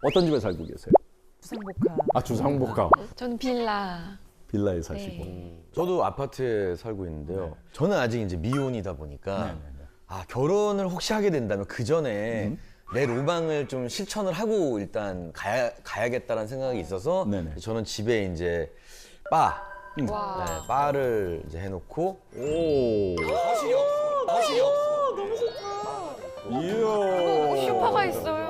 어떤 집에 살고 계세요? 주상복합. 아, 주상복합. 저는 빌라. 빌라에 사시고. 네. 저도 아파트에 살고 있는데요. 저는 아직 이제 미혼이다 보니까 네네네. 아, 결혼을 혹시 하게 된다면 그 전에 내 로망을 좀 실천을 하고 일단 가야겠다라는 생각이 있어서 네네. 저는 집에 이제 바, 와. 네, 바를 이제 해놓고 오. 거실이 없어. 이야. 슈퍼가 있어요.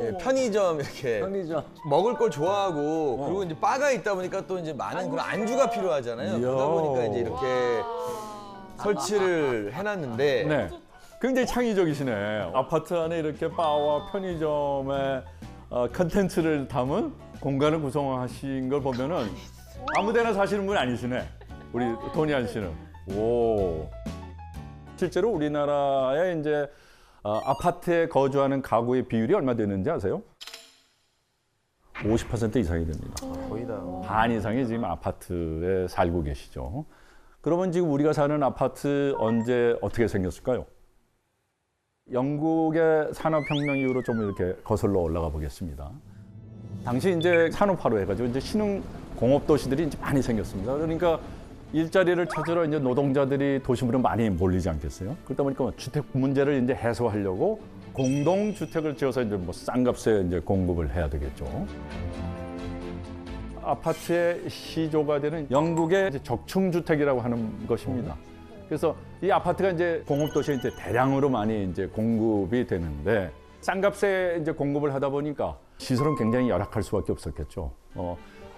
예, 편의점 이렇게 편의점. 먹을 걸 좋아하고 그리고 이제 바가 있다 보니까 또 이제 많은 그런 안주가 필요하잖아요. 이야. 그러다 보니까 이제 이렇게 설치를 해놨는데 네. 굉장히 창의적이시네. 아파트 안에 이렇게 바와 편의점의 컨텐츠를 담은 공간을 구성하신 걸 보면은 아무데나 사시는 분 아니시네. 우리 도니안 씨는. 오. 실제로 우리나라에 이제 아파트에 거주하는 가구의 비율이 얼마 되는지 아세요? 50% 이상이 됩니다. 거의 다. 반 이상이 지금 아파트에 살고 계시죠. 그러면 지금 우리가 사는 아파트 언제 어떻게 생겼을까요? 영국의 산업혁명 이후로 좀 이렇게 거슬러 올라가 보겠습니다. 당시 이제 산업화로 해가지고 이제 신흥 공업 도시들이 이제 많이 생겼습니다. 그러니까 일자리를 찾으러 이제 노동자들이 도심으로 많이 몰리지 않겠어요? 그러다 보니까 주택 문제를 이제 해소하려고 공동 주택을 지어서 이제 뭐 싼 값에 이제 공급을 해야 되겠죠. 아파트의 시조가 되는 영국의 이제 적층주택이라고 하는 것입니다. 그래서 이 아파트가 이제 공업도시에 이제 대량으로 많이 이제 공급이 되는데 싼 값에 이제 공급을 하다 보니까 시설은 굉장히 열악할 수밖에 없었겠죠.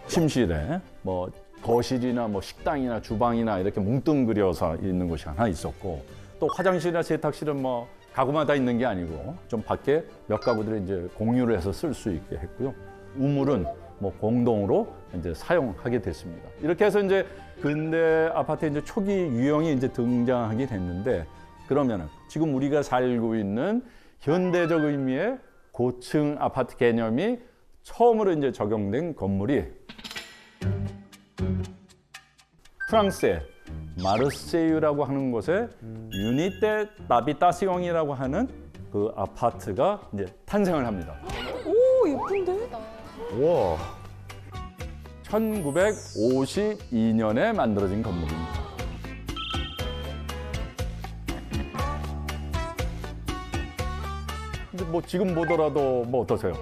침실에 뭐 거실이나 뭐 식당이나 주방이나 이렇게 뭉뚱그려서 있는 곳이 하나 있었고 또 화장실이나 세탁실은 뭐 가구마다 있는 게 아니고 좀 밖에 몇 가구들이 이제 공유를 해서 쓸 수 있게 했고요. 우물은 뭐 공동으로 이제 사용하게 됐습니다. 이렇게 해서 이제 근대 아파트의 이제 초기 유형이 이제 등장하게 됐는데 그러면은 지금 우리가 살고 있는 현대적 의미의 고층 아파트 개념이 처음으로 이제 적용된 건물이 프랑스의 마르세유라고 하는 곳에 유니테 나비타시옹이라고 하는 그 아파트가 이제 탄생을 합니다. 오, 예쁜데? 와. 1952년에 만들어진 건물입니다. 근데 뭐 지금 보더라도 뭐 어떠세요?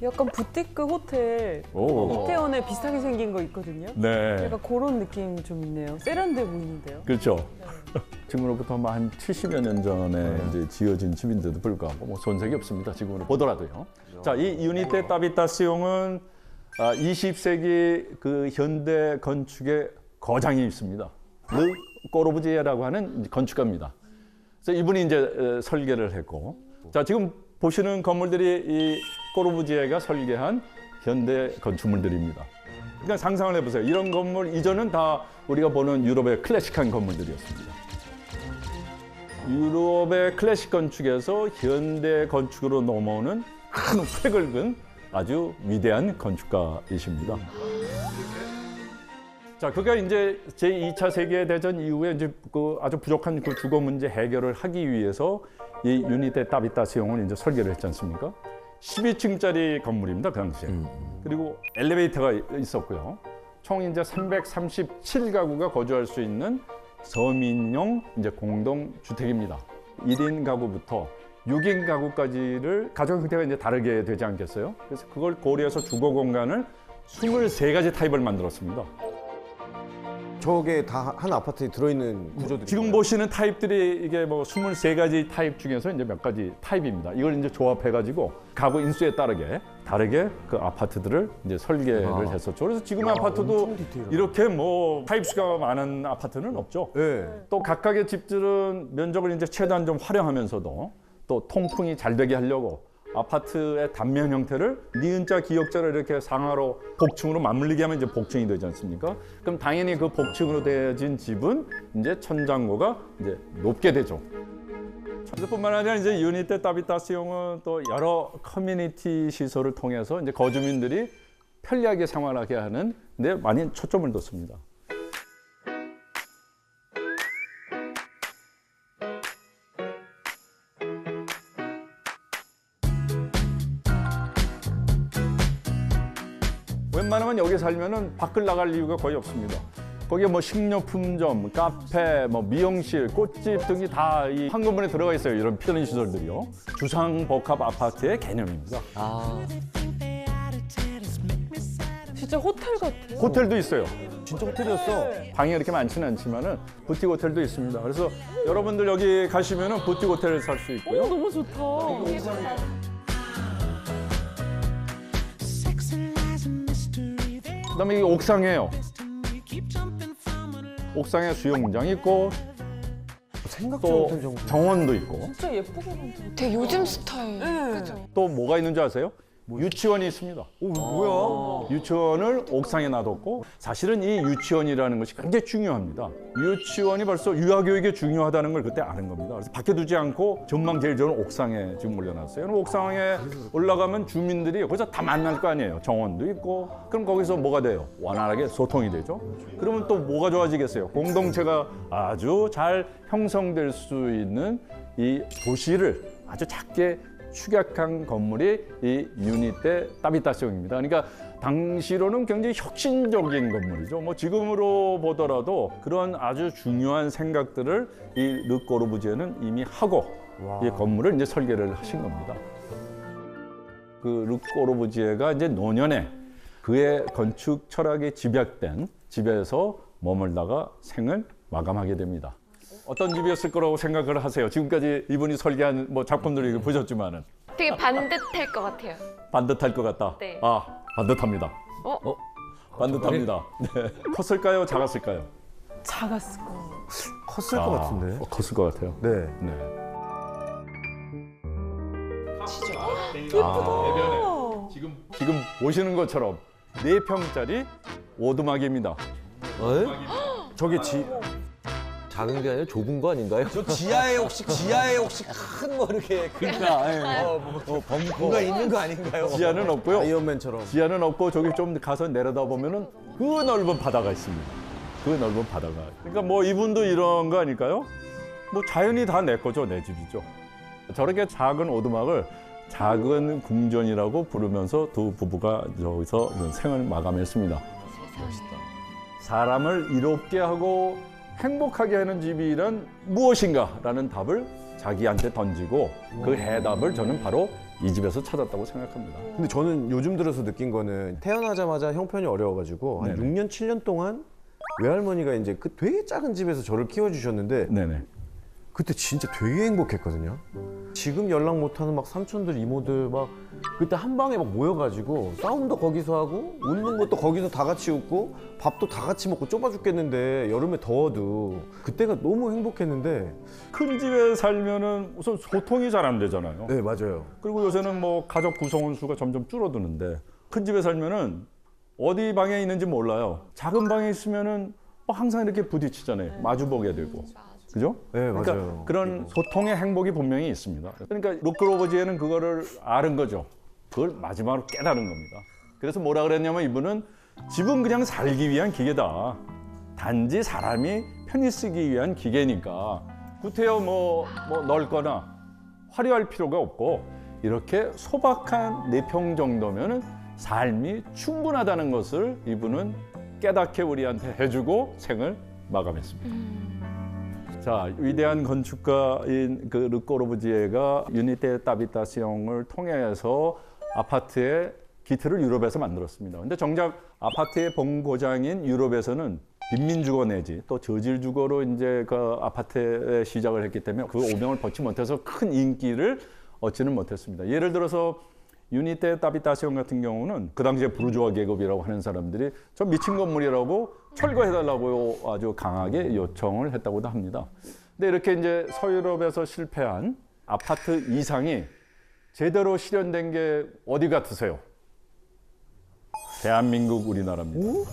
약간 부티크 호텔, 오. 이태원에 비슷하게 생긴 거 있거든요. 네. 약간 그런 느낌 좀 있네요. 세련돼 보이는데요. 그렇죠. 지금으로부터 뭐 한 70여 년 전에 이제 지어진 집인데도 불구하고 뭐 손색이 없습니다. 지금으로 보더라도요. 자, 이 유니테 타비타시옹은 20세기 그 현대 건축의 거장이 있습니다. 르 꼬르부지에라고 하는 건축가입니다. 그래서 이분이 이제 설계를 했고, 자, 지금 보시는 건물들이 이 꼬르부지에가 설계한 현대 건축물들입니다. 그러니까 상상을 해보세요. 이런 건물 이전은 다 우리가 보는 유럽의 클래식한 건물들이었습니다. 유럽의 클래식 건축에서 현대 건축으로 넘어오는 큰 획을 그은 아주 위대한 건축가이십니다. 자, 그가 이제 제2차 세계대전 이후에 이제 그 아주 부족한 그 주거 문제 해결을 하기 위해서 이 유니테 타비타시옹을 이제 설계를 했지 않습니까? 12층짜리 건물입니다, 그 당시에. 그리고 엘리베이터가 있었고요. 총 이제 337가구가 거주할 수 있는 서민용 이제 공동 주택입니다. 1인 가구부터 6인 가구까지를 가족 형태가 이제 다르게 되지 않겠어요? 그래서 그걸 고려해서 주거 공간을 23가지 타입을 만들었습니다. 저게 다 한 아파트에 들어있는 구조들이 지금 보시는 타입들이 이게 뭐 23가지 타입 중에서 이제 몇 가지 타입입니다. 이걸 이제 조합해가지고 가구 인수에 따르게 다르게 그 아파트들을 이제 설계를 했었죠. 그래서 지금 아파트도 이렇게 뭐 타입 수가 많은 아파트는 없죠. 네. 또 각각의 집들은 면적을 이제 최대한 좀 활용하면서도 또 통풍이 잘 되게 하려고 아파트의 단면 형태를 니은자 기역자를 이렇게 상하로 복층으로 맞물리게 하면 이제 복층이 되지 않습니까? 그럼 당연히 그 복층으로 되어진 집은 이제 천장고가 이제 높게 되죠. 뿐만 아니라 이제 유니테 타비타시옹은 또 여러 커뮤니티 시설을 통해서 이제 거주민들이 편리하게 생활하게 하는 데 많이 초점을 뒀습니다. 웬만하면 여기 살면은 밖을 나갈 이유가 거의 없습니다. 거기에 뭐 식료품점, 카페, 뭐 미용실, 꽃집 등이 다 이 한 건물에 들어가 있어요. 이런 편의 시설들이요. 주상복합 아파트의 개념입니다. 아, 진짜 호텔 같아요. 호텔도 있어요. 진짜 호텔이었어. 방이 그렇게 많지는 않지만은 부티크 호텔도 있습니다. 그래서 여러분들 여기 가시면은 부티크 호텔을 살 수 있고요. 너무 좋다. 그다음에 이게 옥상이에요. 옥상에 수영장 있고 생각도 또 못한 정도. 정원도 있고 진짜 예쁘게 만들었다. 되게 요즘 스타일. 네. 그죠? 또 뭐가 있는지 아세요? 유치원이 있습니다. 오, 뭐야? 유치원을 옥상에 놔뒀고 사실은 이 유치원이라는 것이 굉장히 중요합니다. 유치원이 벌써 유아교육에 중요하다는 걸 그때 아는 겁니다. 그래서 밖에 두지 않고 전망 제일 좋은 옥상에 지금 올려놨어요. 그럼 옥상에 올라가면 주민들이 거기서 다 만날 거 아니에요. 정원도 있고. 그럼 거기서 뭐가 돼요? 원활하게 소통이 되죠. 그러면 또 뭐가 좋아지겠어요? 공동체가 아주 잘 형성될 수 있는 이 도시를 아주 작게 축약한 건물이 이 유니테 따비타시옹입니다. 그러니까 당시로는 굉장히 혁신적인 건물이죠. 뭐 지금으로 보더라도 그런 아주 중요한 생각들을 이 르꼬르부지에는 이미 하고 이 건물을 이제 설계를 하신 겁니다. 그 르꼬르부지에가 이제 노년에 그의 건축 철학에 집약된 집에서 머물다가 생을 마감하게 됩니다. 어떤 집이었을 거라고 생각을 하세요? 지금까지 이분이 설계한 뭐 작품들을 보셨지만은 되게 반듯할 것 같아요. 반듯할 것 같다. 네. 아, 반듯합니다. 어? 반듯합니다. 네. 컸을까요? 작았을까요? 작았을 거예요. 컸을 것 같은데. 컸을 것 같아요. 네. 네. 예쁘다. 지금 보시는 것처럼 4평짜리 오두막입니다. 저게 작은 게 아니라 좁은 거 아닌가요? 저 지하에 혹시 큰 뭐 이렇게 그러니까 뭔가 있는 거 아닌가요? 지하는 없고요. 아이언맨처럼. 지하는 없고 저기 좀 가서 내려다 보면은 그 넓은 바다가 있습니다. 그 넓은 바다가. 그러니까 뭐 이분도 이런 거 아닐까요? 뭐 자연이 다 내 거죠, 내 집이죠. 저렇게 작은 오두막을 작은 궁전이라고 부르면서 두 부부가 여기서 생을 마감했습니다. 사람을 이롭게 하고 행복하게 하는 집이란 무엇인가라는 답을 자기한테 던지고 그 해답을 저는 바로 이 집에서 찾았다고 생각합니다. 근데 저는 요즘 들어서 느낀 거는 태어나자마자 형편이 어려워가지고 한 네네. 6년, 7년 동안 외할머니가 이제 그 되게 작은 집에서 저를 키워주셨는데 네네. 그때 진짜 되게 행복했거든요. 지금 연락 못하는 막 삼촌들, 이모들 막 그때 한 방에 막 모여가지고 싸움도 거기서 하고 웃는 것도 거기서 다 같이 웃고 밥도 다 같이 먹고 좁아 죽겠는데 여름에 더워도 그때가 너무 행복했는데. 큰 집에 살면은 우선 소통이 잘 안 되잖아요. 네, 맞아요. 그리고 요새는 뭐 가족 구성원 수가 점점 줄어드는데 큰 집에 살면은 어디 방에 있는지 몰라요. 작은 방에 있으면은 항상 이렇게 부딪히잖아요. 마주보게 되고. 그죠? 네, 그러니까 맞아요. 그런 소통의 행복이 분명히 있습니다. 그러니까 루크로버지에는 그거를 아는 거죠. 그걸 마지막으로 깨달은 겁니다. 그래서 뭐라 그랬냐면 이분은 집은 그냥 살기 위한 기계다. 단지 사람이 편히 쓰기 위한 기계니까 구태여 뭐 넓거나 화려할 필요가 없고 이렇게 소박한 4평 정도면은 삶이 충분하다는 것을 이분은 깨닫게 우리한테 해주고 생을 마감했습니다. 자, 위대한 건축가인 그 르꼬르부지에가 유니테 따비타시옹을 통해서 아파트의 기틀을 유럽에서 만들었습니다. 근데 정작 아파트의 본고장인 유럽에서는 빈민주거 내지 또 저질주거로 이제 그 아파트에 시작을 했기 때문에 그 오명을 벗지 못해서 큰 인기를 얻지는 못했습니다. 예를 들어서 유니테 따비타시옹 같은 경우는 그 당시에 부르주아 계급이라고 하는 사람들이 저 미친 건물이라고 철거해달라고 아주 강하게 요청을 했다고도 합니다. 근데 이렇게 이제 서유럽에서 실패한 아파트 이상이 제대로 실현된 게 어디 같으세요? 대한민국 우리나라입니다.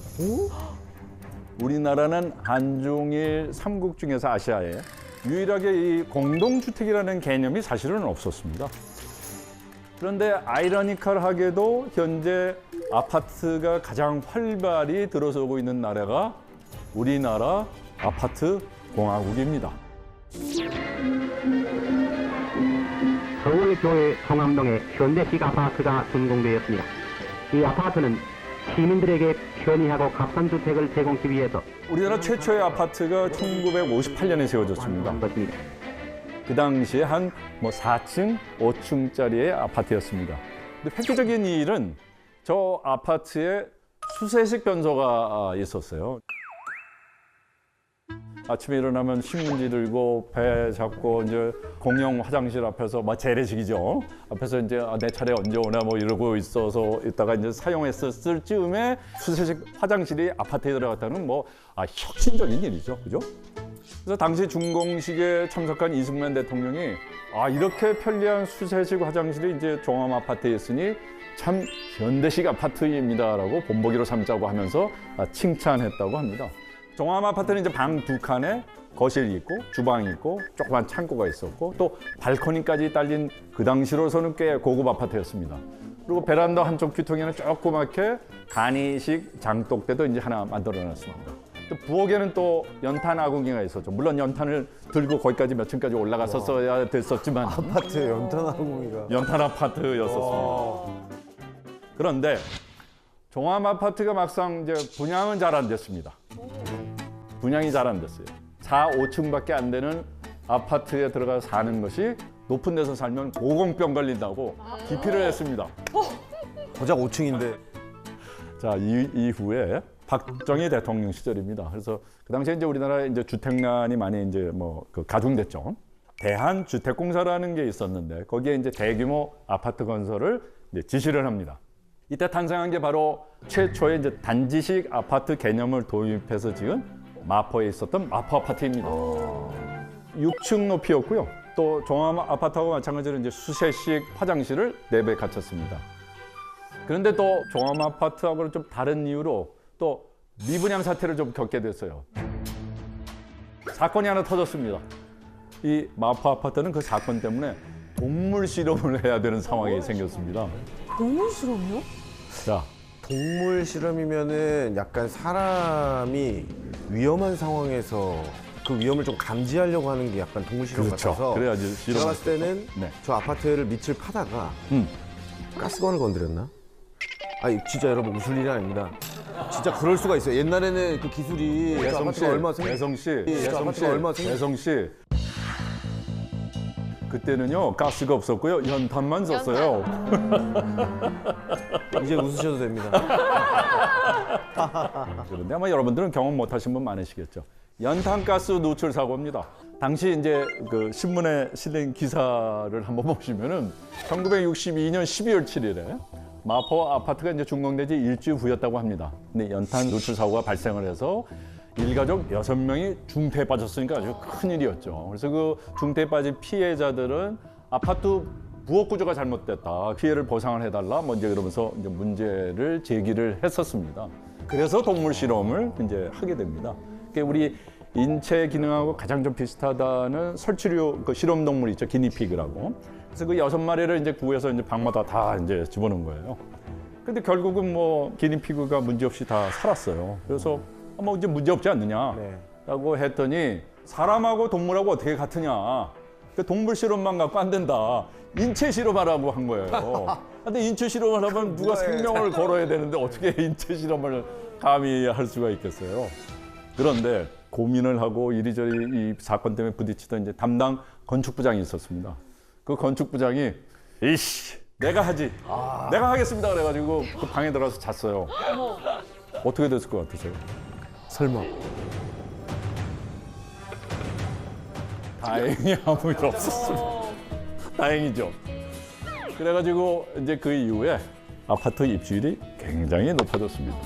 우리나라는 한중일 3국 중에서 아시아에 유일하게 이 공동주택이라는 개념이 사실은 없었습니다. 그런데 아이러니컬하게도 현재 아파트가 가장 활발히 들어서고 있는 나라가 우리나라 아파트 공화국입니다. 서울 교회 성암동에 현대식 아파트가 준공되었습니다. 이 아파트는 시민들에게 편의하고 값싼 주택을 제공하기 위해서 우리나라 최초의 아파트가 1958년에 세워졌습니다. 것입니다. 그 당시에 한 뭐 4층, 5층짜리의 아파트였습니다. 근데 획기적인 일은 저 아파트에 수세식 변소가 있었어요. 아침에 일어나면 신문지 들고 배 잡고 이제 공용 화장실 앞에서 뭐 재래식이죠. 앞에서 이제 내 차례 언제 오나 뭐 이러고 있어서 있다가 이제 사용했었을 즈음에 수세식 화장실이 아파트에 들어갔다는 뭐 혁신적인 일이죠, 그죠? 그래서 당시 준공식에 참석한 이승만 대통령이 이렇게 편리한 수세식 화장실이 이제 종암 아파트에 있으니 참 현대식 아파트입니다라고 본보기로 삼자고 하면서 칭찬했다고 합니다. 종암 아파트는 이제 방 2칸에 거실이 있고 주방이 있고 조그만 창고가 있었고 또 발코니까지 딸린 그 당시로서는 꽤 고급 아파트였습니다. 그리고 베란다 한쪽 귀퉁이는 조그맣게 간이식 장독대도 이제 하나 만들어놨습니다. 또 부엌에는 또 연탄 아궁이가 있었죠. 물론 연탄을 들고 거기까지 몇 층까지 올라갔었어야 됐었지만 아파트에 연탄하고가 연탄 아파트였었습니다. 그런데 종암 아파트가 막상 이제 분양은 잘 안 됐습니다. 분양이 잘 안 됐어요. 4, 5층밖에 안 되는 아파트에 들어가 사는 것이 높은 데서 살면 고공병 걸린다고 기피를 했습니다. 고작 5층인데 자, 이후에 박정희 대통령 시절입니다. 그래서 그 당시에 이제 우리나라에 이제 주택난이 많이 이제 가중됐죠. 대한주택공사라는 게 있었는데 거기에 이제 대규모 아파트 건설을 이제 지시를 합니다. 이때 탄생한 게 바로 최초의 이제 단지식 아파트 개념을 도입해서 지은 마포에 있었던 마포 아파트입니다. 6층 높이였고요. 또 종암 아파트하고 마찬가지로 이제 수세식 화장실을 4배 갖췄습니다. 그런데 또 종암 아파트하고는 좀 다른 이유로 또 미분양 사태를 좀 겪게 됐어요. 사건이 하나 터졌습니다. 이 마포 아파트는 그 사건 때문에 동물 실험을 해야 되는 상황이 생겼습니다. 동물 실험이요? 자, 동물 실험이면은 약간 사람이 위험한 상황에서 그 위험을 좀 감지하려고 하는 게 약간 동물 실험 그렇죠. 같아서 그래야지 실험. 제가 봤을 때는 네. 저 아파트를 밑을 파다가 음. 가스관을 건드렸나? 아니 진짜 여러분 웃을 일이 아닙니다. 진짜 그럴 수가 있어요. 옛날에는 그 기술이 저 대성 씨, 아파트가 얼마 대성 씨, 저 대성 아파트가 씨, 얼마 생 대성 씨. 그때는요 가스가 없었고요 연탄만 썼어요. 이제 웃으셔도 됩니다. 그런데 아마 여러분들은 경험 못하신 분 많으시겠죠. 연탄가스 누출 사고입니다. 당시 이제 그 신문에 실린 기사를 한번 보시면은 1962년 12월 7일에 마포 아파트가 이제 준공되지 일주일 후였다고 합니다. 근데 연탄 누출 사고가 발생을 해서 일가족 6명이 중태에 빠졌으니까 아주 큰 일이었죠. 그래서 그 중태에 빠진 피해자들은 아파트 부엌 구조가 잘못됐다, 피해를 보상을 해달라, 뭐 이제 그러면서 이제 문제를 제기를 했었습니다. 그래서 동물 실험을 이제 하게 됩니다. 우리 인체 기능하고 가장 좀 비슷하다는 설치류 그 실험 동물 있죠, 기니피그라고. 그래서 그 6마리를 이제 구해서 이제 방마다 다 이제 집어넣은 거예요. 근데 결국은 뭐 기니피그가 문제없이 다 살았어요. 그래서 뭐 이제 문제 없지 않느냐라고 했더니 사람하고 동물하고 어떻게 같으냐? 그 동물 실험만 갖고 안 된다. 인체 실험하라고 한 거예요. 근데 인체 실험을 하면 누가 생명을 걸어야 되는데 어떻게 인체 실험을 감히 할 수가 있겠어요? 그런데 고민을 하고 이리저리 이 사건 때문에 부딪히던 이제 담당 건축부장이 있었습니다. 그 건축부장이 이씨 내가 하지, 내가 하겠습니다 그래가지고 그 방에 들어가서 잤어요. 어떻게 됐을 것 같으세요? 설마 다행히 아무 일 없었습니다. 다행이죠. 그래가지고 이제 그 이후에 아파트 입주율이 굉장히 높아졌습니다.